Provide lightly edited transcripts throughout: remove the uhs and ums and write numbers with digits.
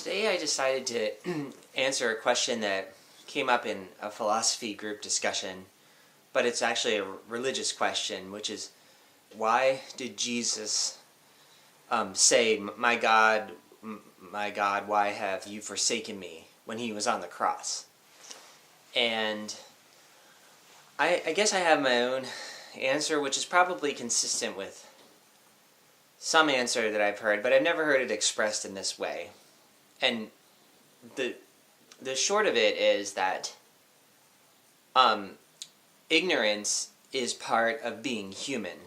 Today I decided to answer a question that came up in a philosophy group discussion, but it's actually a religious question, which is, why did Jesus say, my God, why have you forsaken me?" when he was on the cross? And I guess I have my own answer, which is probably consistent with some answer that I've heard, but I've never heard it expressed in this way. And the short of it is that ignorance is part of being human.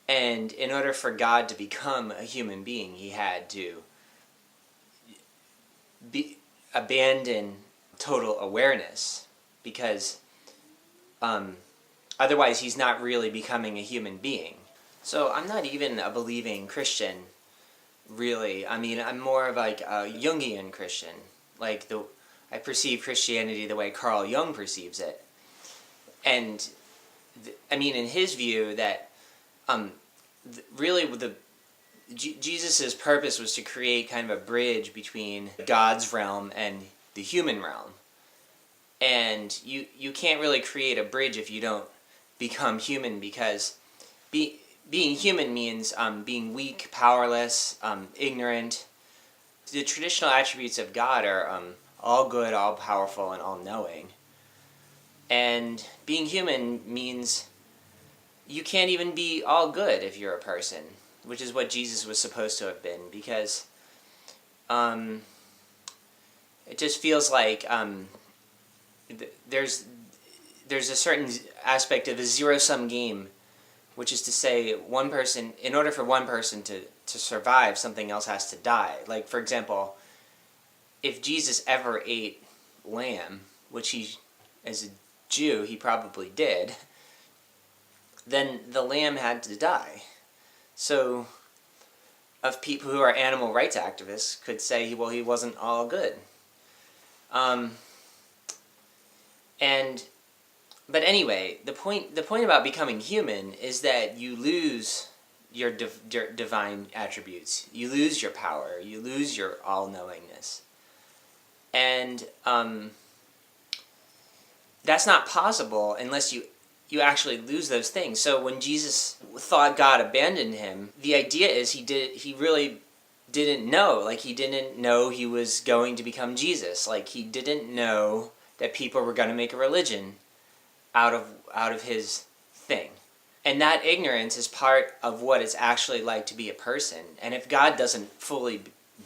And in order for God to become a human being, he had to abandon total awareness, because otherwise he's not really becoming a human being. So I'm not even a believing Christian, really. I mean, I'm more of like a Jungian Christian. I perceive Christianity the way Carl Jung perceives it. And in his view, that Jesus' purpose was to create kind of a bridge between God's realm and the human realm. And you can't really create a bridge if you don't become human, because being human means being weak, powerless, ignorant. The traditional attributes of God are all good, all powerful, and all knowing. And being human means you can't even be all good if you're a person, which is what Jesus was supposed to have been, because it just feels like there's a certain aspect of a zero-sum game, which is to say, in order for one person to survive, something else has to die. Like, for example, if Jesus ever ate lamb, which he, as a Jew, he probably did, then the lamb had to die. So, of people who are animal rights activists could say, well, he wasn't all good. But anyway, the point about becoming human is that you lose your divine attributes. You lose your power. You lose your all-knowingness. And that's not possible unless you actually lose those things. So when Jesus thought God abandoned him, the idea is he really didn't know. Like, he didn't know he was going to become Jesus. Like, he didn't know that people were going to make a religion out of his thing. And that ignorance is part of what it's actually like to be a person. And if God doesn't fully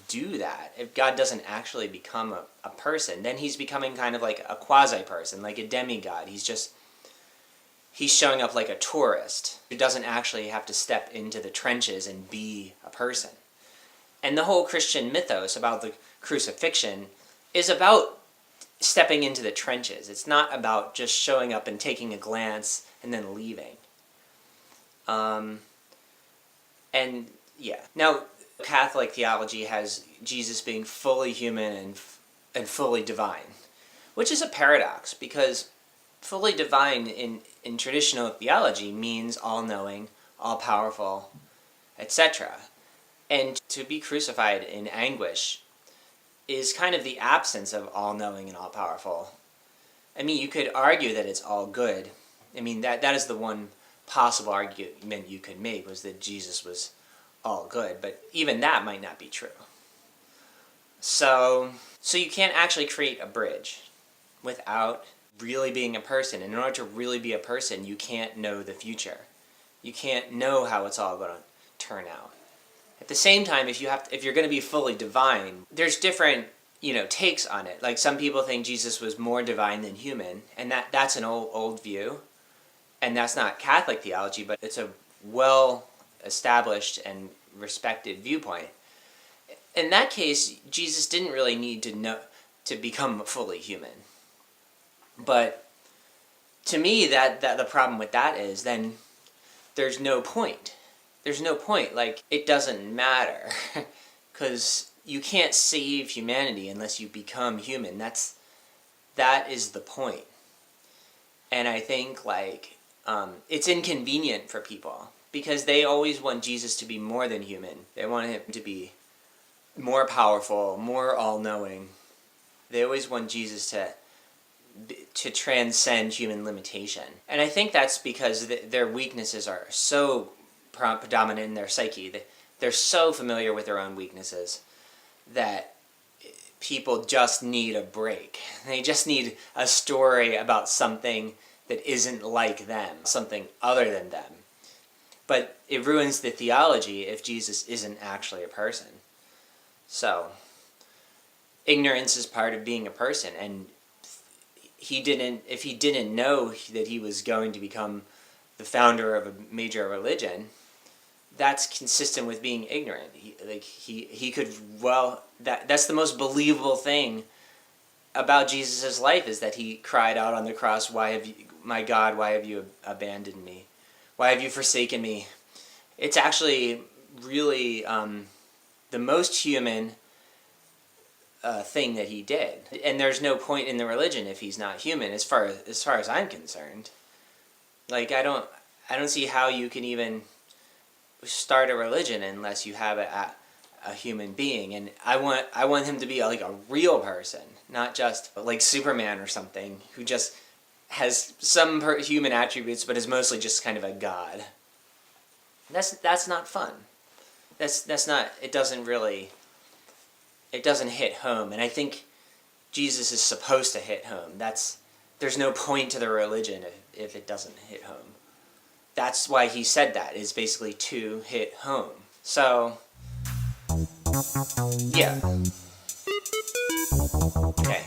do that, if God doesn't actually become a person, then he's becoming kind of like a quasi-person, like a demigod. He's showing up like a tourist who doesn't actually have to step into the trenches and be a person. And the whole Christian mythos about the crucifixion is about stepping into the trenches. It's not about just showing up and taking a glance and then leaving. Now, Catholic theology has Jesus being fully human and fully divine, which is a paradox, because fully divine in traditional theology means all-knowing, all-powerful, etc. And to be crucified in anguish is kind of the absence of all-knowing and all-powerful. I mean, you could argue that it's all good. I mean, that is the one possible argument you could make, was that Jesus was all good, but even that might not be true. So you can't actually create a bridge without really being a person. And in order to really be a person, you can't know the future. You can't know how it's all going to turn out. At the same time, if you're going to be fully divine, there's different, takes on it. Like, some people think Jesus was more divine than human, and that's an old view, and that's not Catholic theology, but it's a well-established and respected viewpoint. In that case, Jesus didn't really need to become fully human. But to me, that the problem with that is, then there's no point. There's no point. Like, it doesn't matter, because you can't save humanity unless you become human. That is the point. And I think, it's inconvenient for people, because they always want Jesus to be more than human. They want him to be more powerful, more all-knowing. They always want Jesus to transcend human limitation. And I think that's because their weaknesses are so predominant in their psyche. They're so familiar with their own weaknesses that people just need a break. They just need a story about something that isn't like them, something other than them. But it ruins the theology if Jesus isn't actually a person. So, ignorance is part of being a person, and if he didn't know that he was going to become the founder of a major religion, that's consistent with being ignorant. That's the most believable thing about Jesus' life, is that he cried out on the cross, my God, why have you abandoned me? Why have you forsaken me? It's actually really the most human thing that he did. And there's no point in the religion if he's not human, as far as I'm concerned. Like, I don't see how you can even start a religion unless you have a human being. And I want him to be like a real person, not just like Superman or something, who just has some human attributes but is mostly just kind of a god. That's not fun. That's not, it doesn't hit home. And I think Jesus is supposed to hit home. There's no point to the religion if it doesn't hit home. That's why he said that, is basically to hit home. So, yeah. Okay.